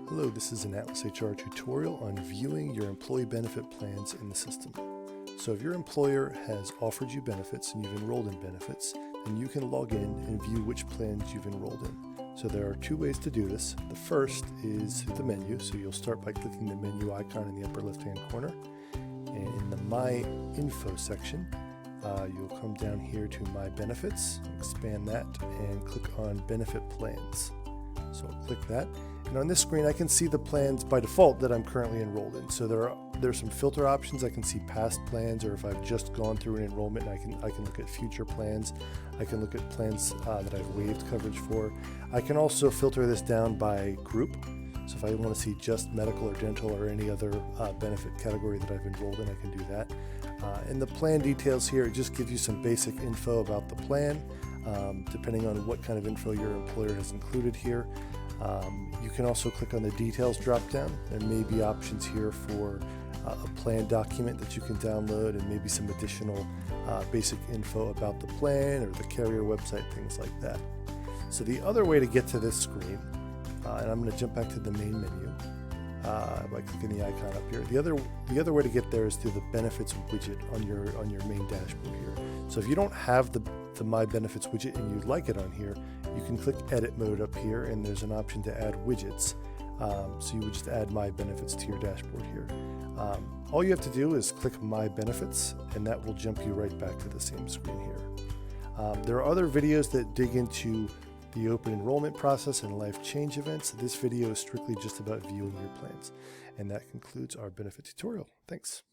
Hello, this is an AtlasHR tutorial on viewing your employee benefit plans in the system. So if your employer has offered you benefits and you've enrolled in benefits, then you can log in and view which plans you've enrolled in. So there are two ways to do this. The first is through the menu. So you'll start by clicking the menu icon in the upper left-hand corner. And in the My Info section, you'll come down here to My Benefits, expand that, and click on Benefit Plans. So I'll click that. And on this screen, I can see the plans by default that I'm currently enrolled in. So there's some filter options. I can see past plans, or if I've just gone through an enrollment, I can look at future plans. I can look at plans that I've waived coverage for. I can also filter this down by group. So if I want to see just medical or dental or any other benefit category that I've enrolled in, I can do that. In the plan details here, it just gives you some basic info about the plan, depending on what kind of info your employer has included here. You can also click on the details drop down. There may be options here for a plan document that you can download and maybe some additional basic info about the plan or the carrier website, things like that. So the other way to get to this screen, and I'm going to jump back to the main menu by clicking the icon up here. The other way to get there is through the benefits widget on your main dashboard here. So if you don't have the My Benefits widget and you'd like it on here, you can click Edit Mode up here, and there's an option to add widgets. So you would just add My Benefits to your dashboard here. All you have to do is click My Benefits, and that will jump you right back to the same screen here. There are other videos that dig into the open enrollment process and life change events. This video is strictly just about viewing your plans. And that concludes our benefit tutorial. Thanks.